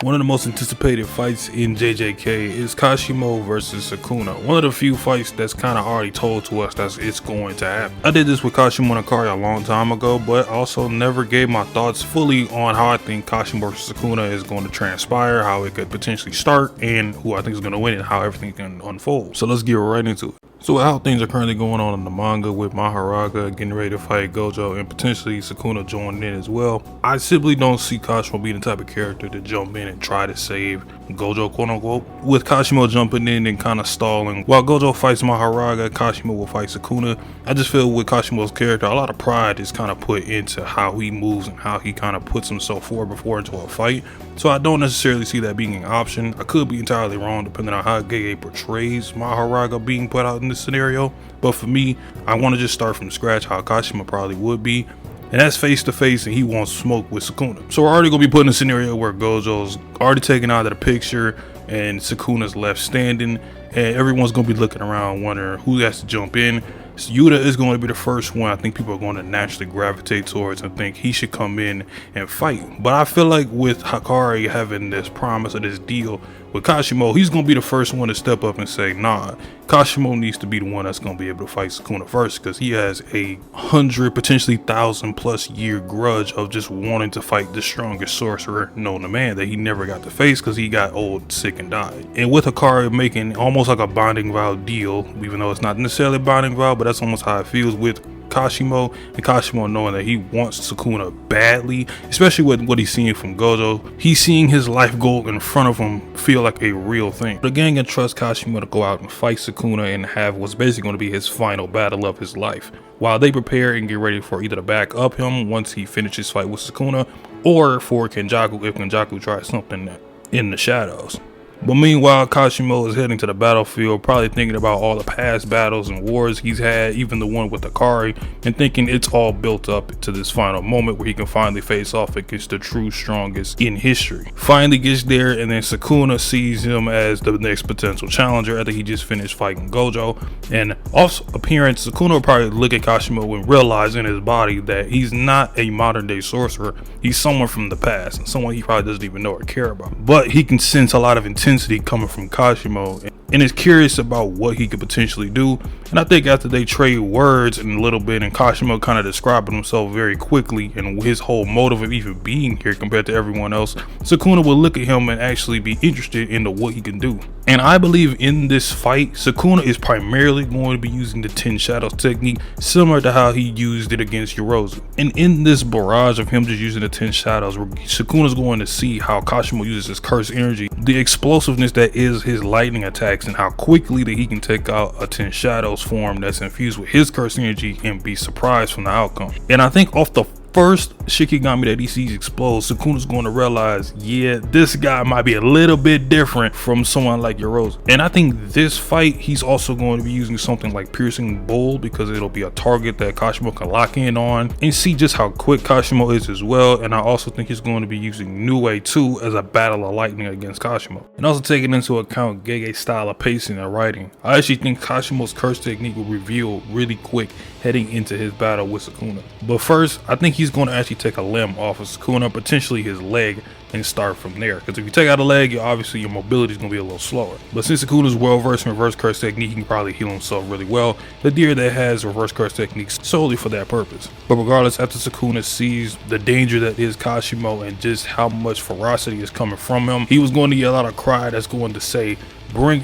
One of the most anticipated fights in JJK is Kashimo versus Sukuna. One of the few fights that's kind of already told to us that it's going to happen. I did this with Kashimo and Akari a long time ago, but also never gave my thoughts fully on how I think Kashimo versus Sukuna is going to transpire, how it could potentially start, and who I think is going to win and how everything can unfold. So let's get right into it. So how things are currently going on in the manga with Maharaga getting ready to fight Gojo and potentially Sukuna joining in as well, I simply don't see Kashimo being the type of character to jump in and try to save Gojo, quote unquote, with Kashimo jumping in and kind of stalling. While Gojo fights Maharaga, Kashimo will fight Sukuna. I just feel with Kashimo's character, a lot of pride is kind of put into how he moves and how he kind of puts himself forward before into a fight. So I don't necessarily see that being an option. I could be entirely wrong depending on how Gege portrays Maharaga being put out in this scenario. But for me, I want to just start from scratch how Kashima probably would be. And that's face to face and he wants smoke with Sukuna. So we're already going to be put in a scenario where Gojo's already taken out of the picture and Sukuna's left standing. And everyone's going to be looking around wondering who has to jump in. So Yuta is going to be the first one I think people are going to naturally gravitate towards and think he should come in and fight. But I feel like with Hakari having this promise of this deal with Kashimo, he's going to be the first one to step up and say, nah, Kashimo needs to be the one that's going to be able to fight Sukuna first, because he has a 100, potentially 1,000+ year grudge of just wanting to fight the strongest sorcerer known to man that he never got to face because he got old, sick, and died. And with Hakari making almost like a bonding vow deal, even though it's not necessarily a bonding vow, but that's almost how it feels with Kashimo, and Kashimo knowing that he wants Sukuna badly, especially with what he's seeing from Gojo. He's seeing his life goal in front of him feel like a real thing. The gang can trust Kashimo to go out and fight Sukuna and have what's basically going to be his final battle of his life, while they prepare and get ready for either to back up him once he finishes fight with Sukuna, or for Kenjaku if Kenjaku tries something in the shadows. But meanwhile, Kashimo is heading to the battlefield, probably thinking about all the past battles and wars he's had, even the one with Akari, and thinking it's all built up to this final moment where he can finally face off against the true strongest in history. Finally gets there, and then Sukuna sees him as the next potential challenger after he just finished fighting Gojo. And off appearance, Sukuna will probably look at Kashimo and realize in his body that he's not a modern day sorcerer. He's someone from the past, and someone he probably doesn't even know or care about. But he can sense a lot of intensity coming from Kashimo and is curious about what he could potentially do. And I think after they trade words in a little bit and Kashimo kind of describing himself very quickly and his whole motive of even being here compared to everyone else, Sukuna will look at him and actually be interested into what he can do. And I believe in this fight, Sukuna is primarily going to be using the 10 Shadows technique, similar to how he used it against Yorozu. And in this barrage of him just using the 10 Shadows, Sukuna's going to see how Kashimo uses his cursed energy, the explosiveness that is his lightning attacks, and how quickly that he can take out a 10 Shadows form that's infused with his cursed energy and be surprised from the outcome. And I think off the first Shikigami that he sees explode, Sukuna's going to realize, yeah, this guy might be a little bit different from someone like Yorozu. And I think this fight, he's also going to be using something like Piercing Bolt, because it'll be a target that Kashimo can lock in on and see just how quick Kashimo is as well. And I also think he's going to be using Nue too as a battle of lightning against Kashimo. And also taking into account Gege's style of pacing and writing, I actually think Kashimo's curse technique will reveal really quick heading into his battle with Sukuna. But first, I think he's going to actually take a limb off of Sukuna, potentially his leg, and start from there. Because if you take out a leg, obviously your mobility is going to be a little slower. But since Sukuna's well versed in reverse curse technique, he can probably heal himself really well. The deer that has reverse curse techniques solely for that purpose. But regardless, after Sukuna sees the danger that is Kashimo and just how much ferocity is coming from him, he was going to get a lot of cry that's going to say,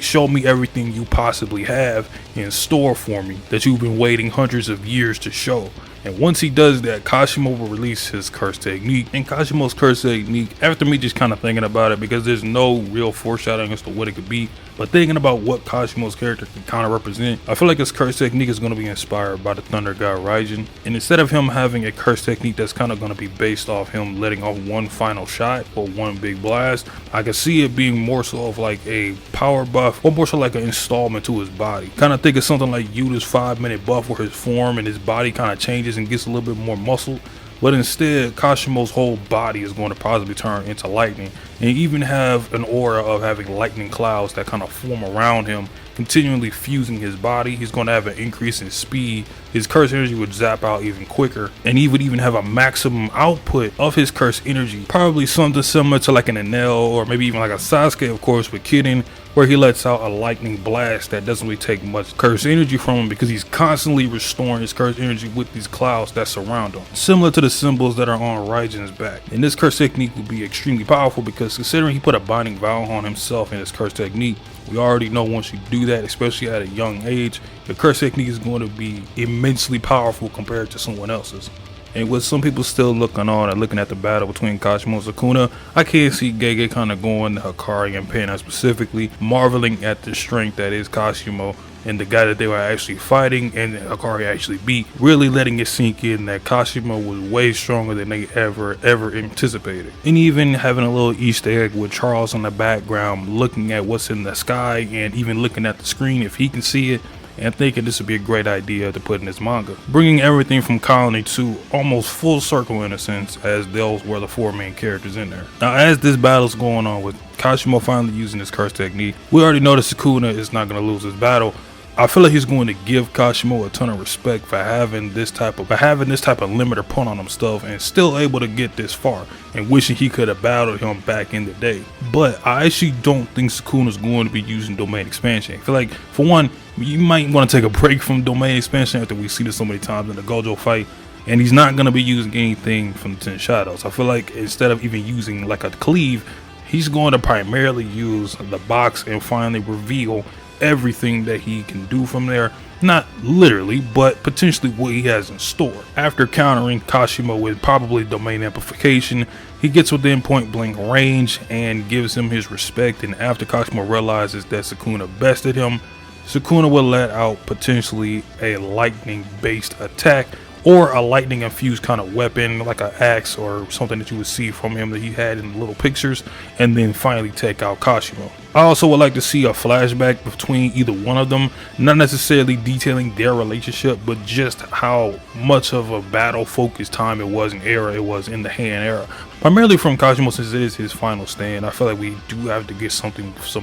show me everything you possibly have in store for me that you've been waiting hundreds of years to show. And once he does that, Kashimo will release his curse technique. And Kashimo's curse technique, after me just kind of thinking about it, because there's no real foreshadowing as to what it could be, but thinking about what Kashimo's character can kind of represent, I feel like his curse technique is going to be inspired by the Thunder God Raijin. And instead of him having a curse technique that's kind of going to be based off him letting off one final shot or one big blast, I can see it being more so of like a power buff, or more so like an installment to his body. Kind of think of something like Yuta's 5-minute buff where his form and his body kind of changes and gets a little bit more muscle. But instead, Kashimo's whole body is going to possibly turn into lightning, and even have an aura of having lightning clouds that kind of form around him continually fusing his body. He's going to have an increase in speed. His curse energy would zap out even quicker, and he would even have a maximum output of his curse energy. Probably something similar to like an Enel, or maybe even like a Sasuke, of course, with Kitten, where he lets out a lightning blast that doesn't really take much curse energy from him because he's constantly restoring his curse energy with these clouds that surround him, similar to the symbols that are on Raijin's back. And this curse technique would be extremely powerful because considering he put a binding vow on himself in his curse technique, we already know once you do that, especially at a young age, the curse technique is going to be immensely powerful compared to someone else's. And with some people still looking on and looking at the battle between Kashimo and Sukuna, I can see Gege kind of going to Hikari and Pena specifically, marveling at the strength that is Kashimo and the guy that they were actually fighting and Hikari actually beat, really letting it sink in that Kashimo was way stronger than they ever anticipated. And even having a little Easter egg with Charles in the background looking at what's in the sky and even looking at the screen if he can see it, and thinking this would be a great idea to put in this manga, bringing everything from Colony to almost full circle in a sense, as those were the four main characters in there. Now as this battle's going on with Kashimo finally using his curse technique, we already know that Sukuna is not going to lose this battle. I feel like he's going to give Kashimo a ton of respect for having this type of limiter put on him stuff and still able to get this far, and wishing he could have battled him back in the day. But I actually don't think Sukuna's going to be using domain expansion. I feel like, for one, you might want to take a break from domain expansion after we see this so many times in the Gojo fight, and he's not going to be using anything from the 10 Shadows. I feel like instead of even using like a cleave, he's going to primarily use the box and finally reveal everything that he can do from there. Not literally, but potentially what he has in store. After countering Kashimo with probably domain amplification, he gets within point blank range and gives him his respect. And after Kashimo realizes that Sukuna bested him, Sukuna will let out potentially a lightning based attack or a lightning infused kind of weapon like an axe or something that you would see from him that he had in the little pictures, and then finally take out Kashimo. I also would like to see a flashback between either one of them, not necessarily detailing their relationship, but just how much of a battle focused time it was in the Heian era. Primarily from Kashimo, since it is his final stand. I feel like we do have to get some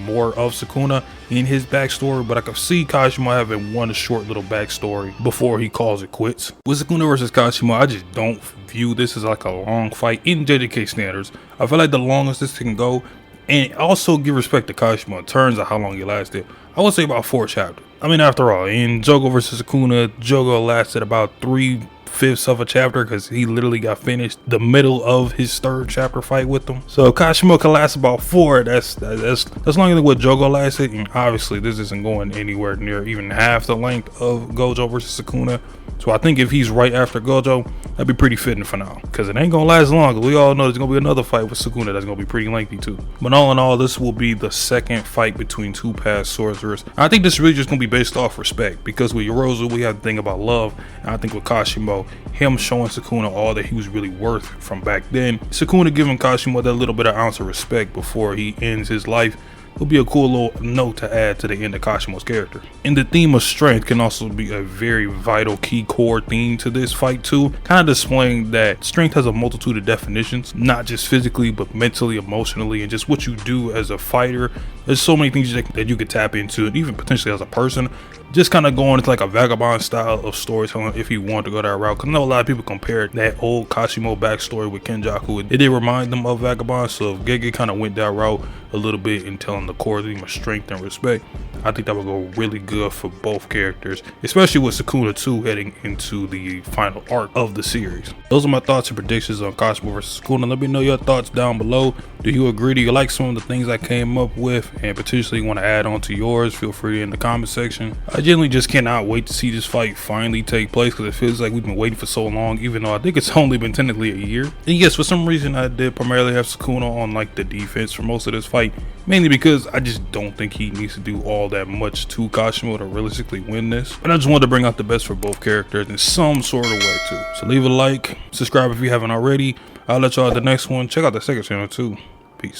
more of Sukuna in his backstory, but I could see Kashimo having one short little backstory before he calls it quits. With Sukuna versus Kashimo, I just don't view this as like a long fight in JJK standards. I feel like the longest this can go, and also give respect to Kashimo in terms of how long he lasted, I would say about 4 chapters. I mean, after all, in Jogo versus Sukuna, Jogo lasted about 3/5 of a chapter because he literally got finished the middle of his 3rd chapter fight with them. So Kashimo can last about 4. That's longer than what Jogo lasted, and obviously this isn't going anywhere near even half the length of Gojo versus Sukuna. So I think if he's right after Gojo, that'd be pretty fitting for now, because it ain't gonna last long. We all know there's gonna be another fight with Sukuna that's gonna be pretty lengthy too. But all in all, this will be the 2nd fight between 2 past sorcerers. I think this is really just gonna be based off respect, because with Yorozu we have to think about love, and I think with Kashimo, him showing Sukuna all that he was really worth from back then, Sukuna giving Kashimo that little bit of ounce of respect before he ends his life, will be a cool little note to add to the end of Kashimo's character. And the theme of strength can also be a very vital key core theme to this fight too, kind of displaying that strength has a multitude of definitions, not just physically but mentally, emotionally, and just what you do as a fighter. There's so many things that you could tap into, and even potentially as a person, just kind of going into like a vagabond style of storytelling if you want to go that route. Because I know a lot of people compared that old Kashimo backstory with Kenjaku. It did remind them of vagabond, so if Gege kind of went that route a little bit and telling the core theme of strength and respect, I think that would go really good for both characters, especially with Sukuna 2 heading into the final arc of the series. Those are my thoughts and predictions on Kashimo vs. Sukuna. Let me know your thoughts down below. Do you agree? Do you like some of the things I came up with and potentially want to add on to yours? Feel free in the comment section. I genuinely just cannot wait to see this fight finally take place, because it feels like we've been waiting for so long, even though I think it's only been technically a year. And yes, for some reason I did primarily have Sukuna on like the defense for most of this fight, mainly because I just don't think he needs to do all that much to Kashimo to realistically win this. But I just wanted to bring out the best for both characters in some sort of way too. So leave a like, subscribe if you haven't already. I'll let y'all at the next one. Check out the second channel too. Peace.